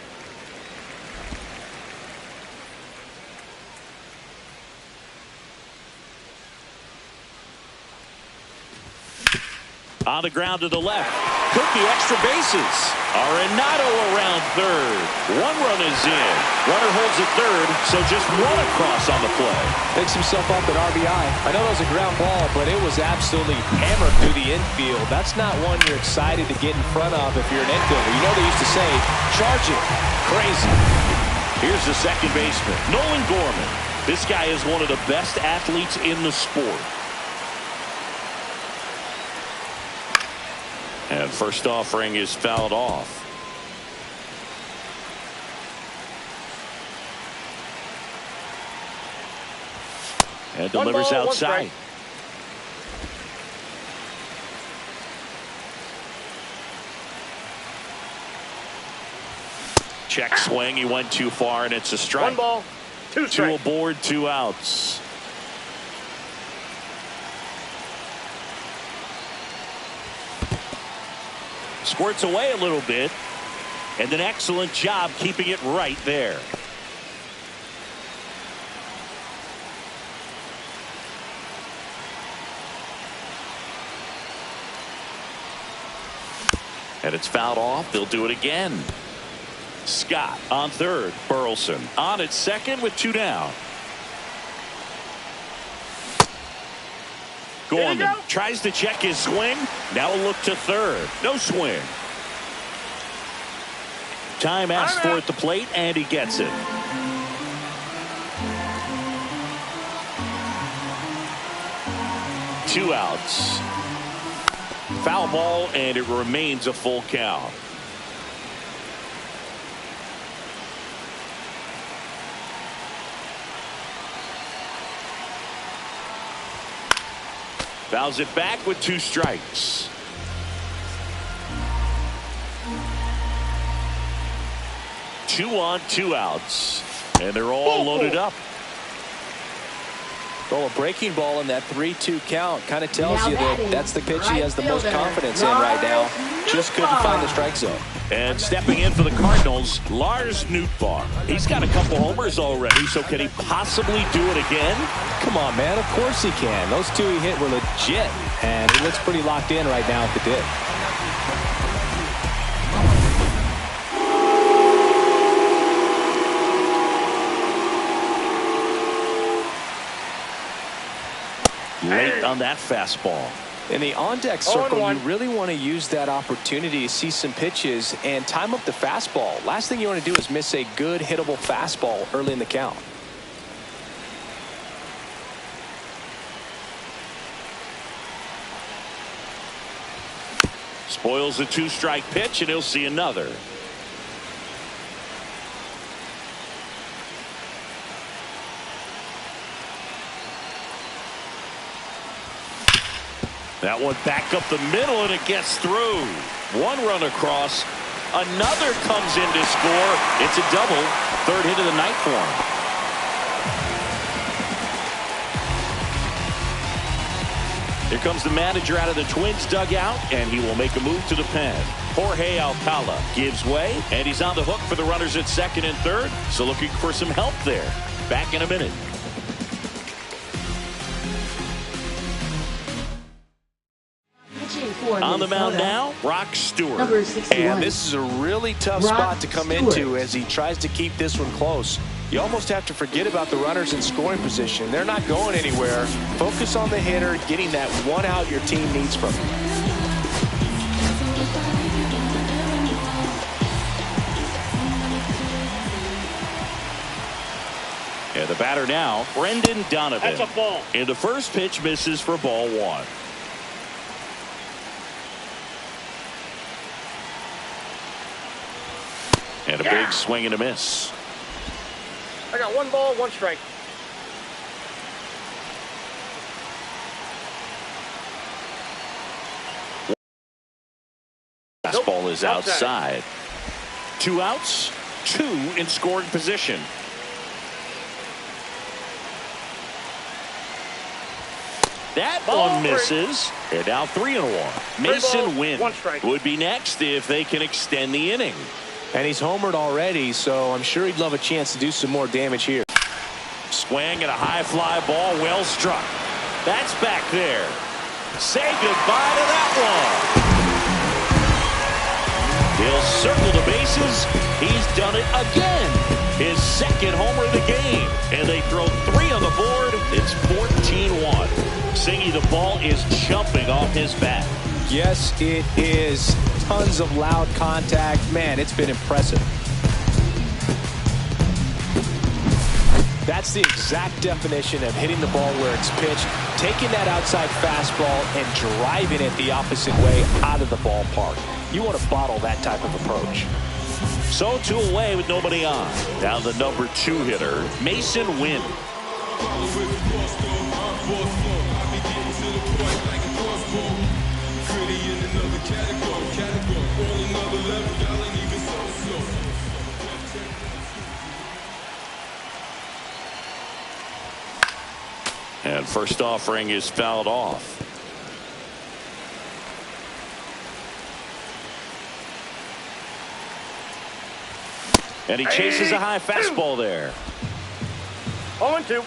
On the ground to the left. Could be extra bases. Arenado around third. 1 run is in. Runner holds at third, so just 1 across on the play. Picks himself up at RBI. I know that was a ground ball, but it was absolutely hammered through the infield. That's not one you're excited to get in front of if you're an infielder. You know they used to say, charge it. Crazy. Here's the second baseman, Nolan Gorman. This guy is one of the best athletes in the sport. And first offering is fouled off. And delivers outside. Check swing. He went too far, and it's a strike. 1 ball, 2 strikes. 2 aboard, 2 outs. Squirts away a little bit, and an excellent job keeping it right there. And it's fouled off. They'll do it again. Scott on third. Burleson on at second with 2 down. Gorman tries to check his swing. Now a look to third. No swing. Time asked for at the plate, and he gets it. Two outs. Foul ball, and it remains a full count. Fouls it back with 2 strikes. Two on, 2 outs, and they're all loaded up. Well, a breaking ball in that 3-2 count kind of tells you that that's the pitch he has the most confidence in right now. Just couldn't find the strike zone. And stepping in for the Cardinals, Lars Nootbaar. He's got a couple homers already, so can he possibly do it again? Come on, man. Of course he can. Those 2 he hit were legit, and he looks pretty locked in right now at the dip. Late on that fastball. In the on-deck circle, you really want to use that opportunity to see some pitches and time up the fastball. Last thing you want to do is miss a good hittable fastball early in the count. Spoils a 2-strike pitch, and he'll see another. That one back up the middle, and it gets through. 1 run across. Another comes in to score. It's a double. 3rd hit of the night for him. Here comes the manager out of the Twins dugout, and he will make a move to the pen. Jorge Alcala gives way, and he's on the hook for the runners at second and third. So looking for some help there. Back in a minute. On the mound now, Brock Stewart. Number 61. And this is a really tough spot to come into as he tries to keep this one close. You almost have to forget about the runners in scoring position. They're not going anywhere. Focus on the hitter, getting that 1 out your team needs from him. And the batter now, Brendan Donovan. That's a ball. And the first pitch misses for ball 1. And a big swing and a miss. I got 1 ball, 1 strike. Fastball is outside. 2 outs, 2 in scoring position. That one misses. And now 3-1. Mason Wynn would be next if they can extend the inning. And he's homered already, so I'm sure he'd love a chance to do some more damage here. Swing and a high fly ball, well struck. That's back there. Say goodbye to that one. He'll circle the bases. He's done it again. His 2nd homer of the game. And they throw 3 on the board. It's 14-1. Singy, the ball is jumping off his bat. Yes, it is. Tons of loud contact. Man, it's been impressive. That's the exact definition of hitting the ball where it's pitched, taking that outside fastball and driving it the opposite way out of the ballpark. You want to bottle that type of approach. So 2 away with nobody on. Now the number 2 hitter, Masyn Winn. And first offering is fouled off. And he chases a high fastball there. 0-2.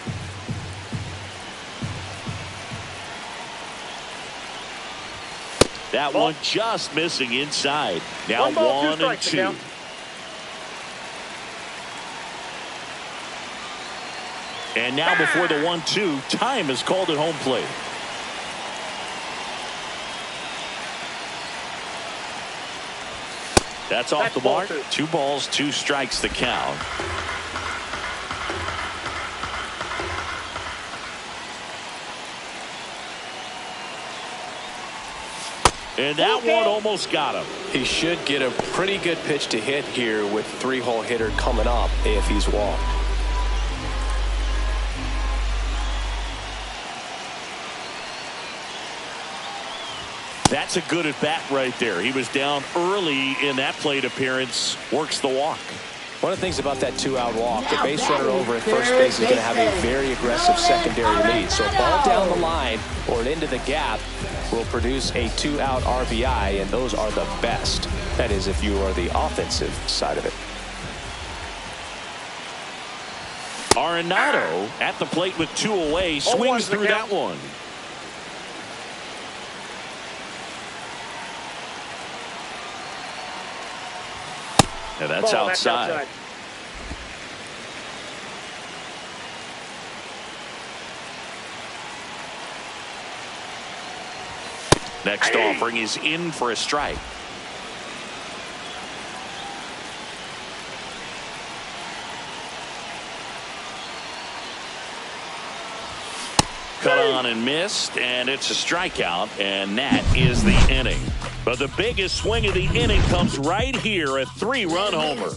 That one just missing inside. Now 1-2. And now before the 1-2, time is called at home plate. That's off the mark. 2 balls, 2 strikes the count. And that one almost got him. He should get a pretty good pitch to hit here with 3-hole hitter coming up if he's walked. That's a good at bat right there. He was down early in that plate appearance. Works the walk. One of the things about that 2-out walk, the base runner over at first base is going to have a very aggressive secondary lead. So a ball down the line or into the gap will produce a 2-out RBI, and those are the best. That is, if you are the offensive side of it. Arenado at the plate with 2 away, swings through that one. And that's outside. Next offering is in for a strike. Cut on and missed, and it's a strikeout, and that is the inning. But the biggest swing of the inning comes right here, a 3-run homer.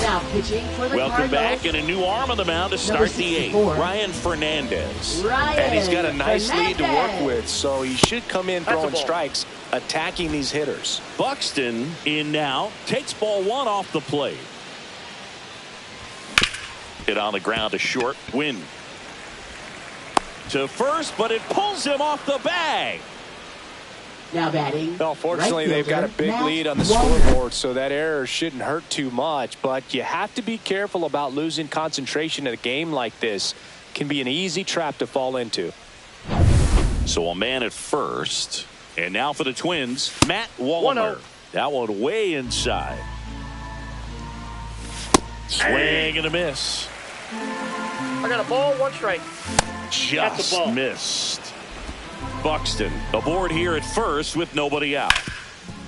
Now pitching for the Welcome Cardinals. back, and a new arm on the mound to start the 8th. Ryan Fernandez. And he's got a nice lead to work with, so he should come in throwing strikes, attacking these hitters. Buxton in now, takes ball 1 off the plate. Hit on the ground to short. Win to first, but it pulls him off the bag. Now batting. Well, fortunately, right they've got a big Matt lead on the Waller. scoreboard, so that error shouldn't hurt too much. But you have to be careful about losing concentration in a game like this. Can be an easy trap to fall into. So a man at first, and now for the Twins, Matt Waller. That one way inside. Swing and a miss. I got a ball, 1 strike. Just missed. Buxton aboard here at first with nobody out.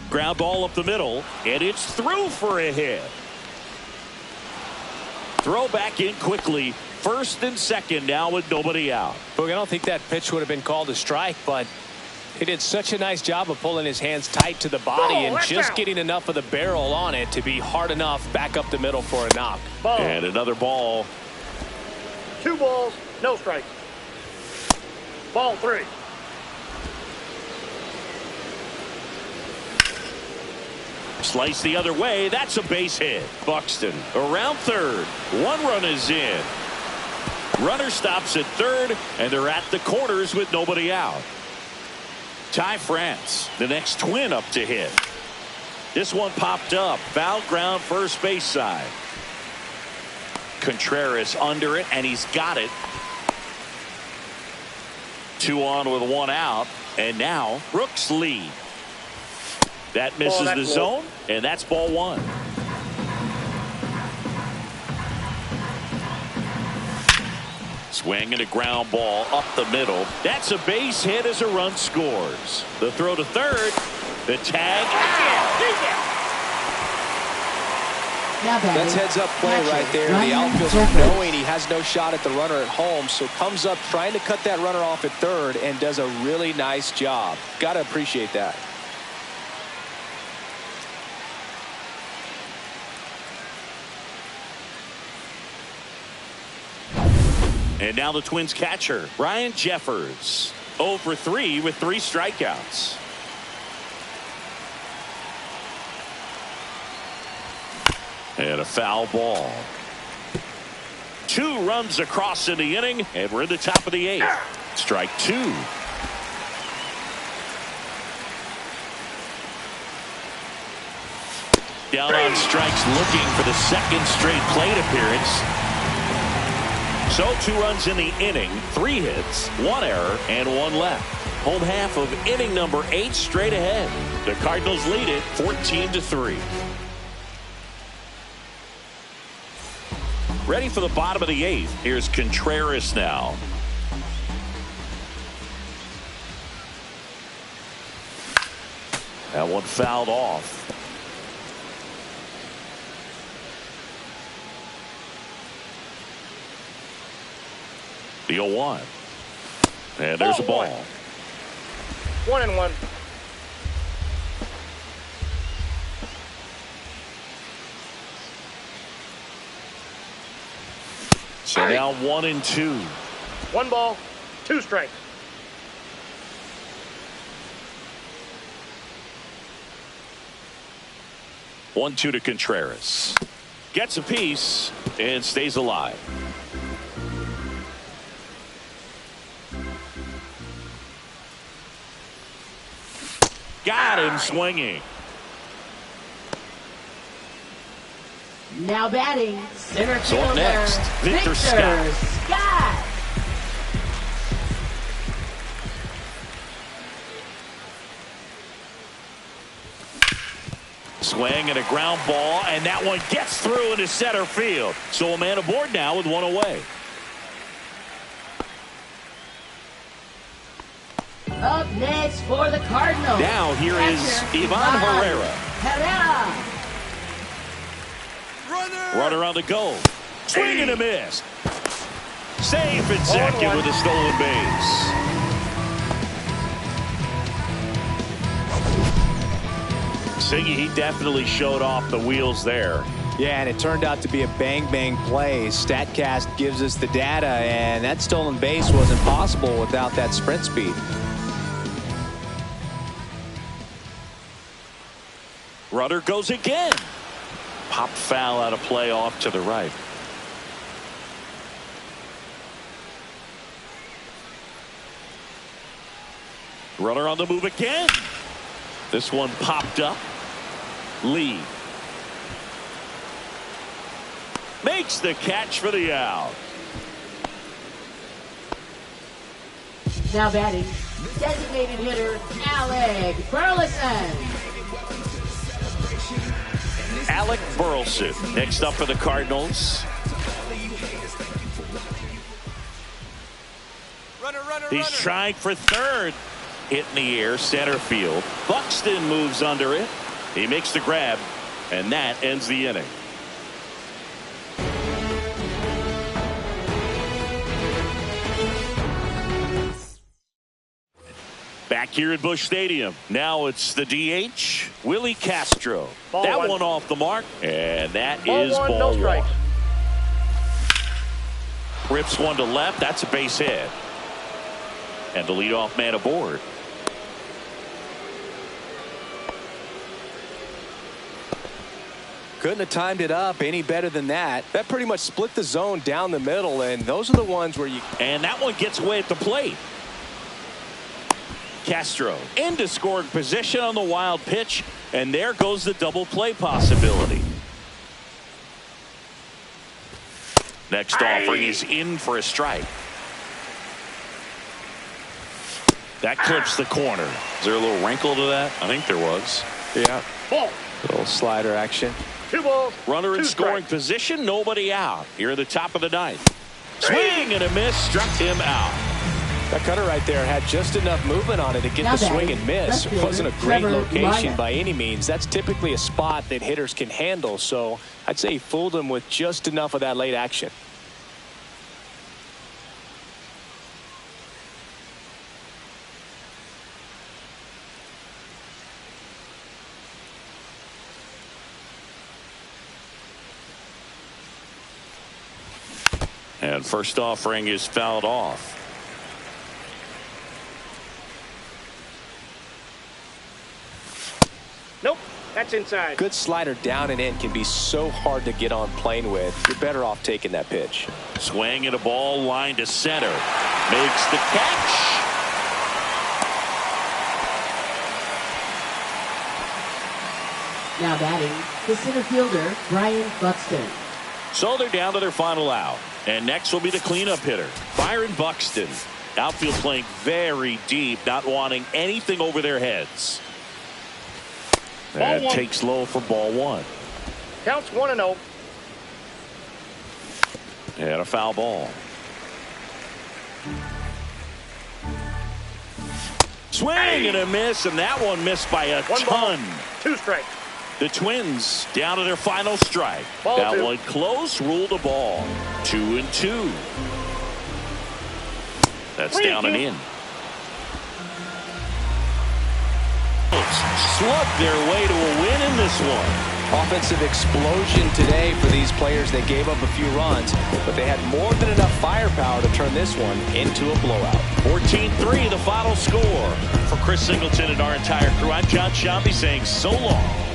Ground ball up the middle, and it's through for a hit. Throw back in quickly. First and second now with nobody out. Boog, I don't think that pitch would have been called a strike, but he did such a nice job of pulling his hands tight to the body and just getting enough of the barrel on it to be hard enough back up the middle for a knock. And another ball. 2 balls, no strikes. Ball 3. Slice the other way. That's a base hit. Buxton around third. 1 run is in. Runner stops at third, and they're at the corners with nobody out. Ty France, the next Twin up to hit. This one popped up. Foul ground first base side. Contreras under it, and he's got it. 2 on with 1 out, and now Brooks lead. That misses the zone, and that's ball 1. Swing and a ground ball up the middle. That's a base hit as a run scores. The throw to third. The tag. That's heads-up play right there. The outfielder knowing he has no shot at the runner at home, so comes up trying to cut that runner off at third and does a really nice job. Got to appreciate that. And now the Twins catcher, Ryan Jeffers. 0 for 3 with 3 strikeouts. And a foul ball. 2 runs across in the inning, and we're in the top of the 8th. Strike 2. Down on strikes, looking for the second straight plate appearance. So 2 runs in the inning, 3 hits, 1 error, and 1 left. Home half of inning number 8 straight ahead. The Cardinals lead it 14-3. Ready for the bottom of the 8th. Here's Contreras now. That one fouled off. The 0-1. And there's a ball. 1-1. So now 1-2. 1 ball, 2 strikes. One-two to Contreras. Gets a piece and stays alive. Got him swinging. Now batting, center So up fielder, next, Victor Scott. Scott. Swing and a ground ball, and that one gets through into center field. So a man aboard now with 1 away. Up next for the Cardinals. Now here is Ivan Herrera. Runner on the go. Swing and a miss. Safe and second with a stolen base. Siggy, he definitely showed off the wheels there. Yeah, and it turned out to be a bang-bang play. StatCast gives us the data, and that stolen base wasn't possible without that sprint speed. Runner goes again. Pop foul out of play off to the right. Runner on the move again. This one popped up. Lee makes the catch for the out. Now batting, designated hitter Alec Burleson. Alec Burleson next up for the Cardinals. He's trying for third. Hit in the air, center field. Buxton moves under it. He makes the grab, and that ends the inning. Back here at Busch Stadium. Now it's the DH, Willie Castro. That one off the mark, and that is ball 1. Rips one to left. That's a base hit. And the leadoff man aboard. Couldn't have timed it up any better than that. That pretty much split the zone down the middle, and those are the ones where you... And that one gets away at the plate. Castro into scoring position on the wild pitch, and there goes the double play possibility. Next offering is in for a strike. That clips the corner. Is there a little wrinkle to that? I think there was. Yeah. Little slider action. 2 balls. Runner in scoring position, nobody out. Here at the top of the 9th. Swing and a miss, struck him out. That cutter right there had just enough movement on it to get Now the swing batting, and miss. left It wasn't a great fielder, location Trevor by any means. That's typically a spot that hitters can handle. So I'd say he fooled him with just enough of that late action. And first offering is fouled off. Nope, that's inside. Good slider down and in can be so hard to get on plane with. You're better off taking that pitch. Swing and a ball line to center. Makes the catch. Now batting, the center fielder, Brian Buxton. So they're down to their final out. And next will be the cleanup hitter, Byron Buxton. Outfield playing very deep, not wanting anything over their heads. That takes low for ball one. Counts 1-0. And a foul ball. Swing and a miss, and that one missed by a One ball, ton. 2 strikes. The Twins down to their final strike. Ball That two. one close, ruled a ball. 2-2. That's 3-2. down and in. Slugged their way to a win in this one. Offensive explosion today for these players. They gave up a few runs, but they had more than enough firepower to turn this one into a blowout. 14-3 the final score. For Chris Singleton and our entire crew, I'm John Shambi saying so long.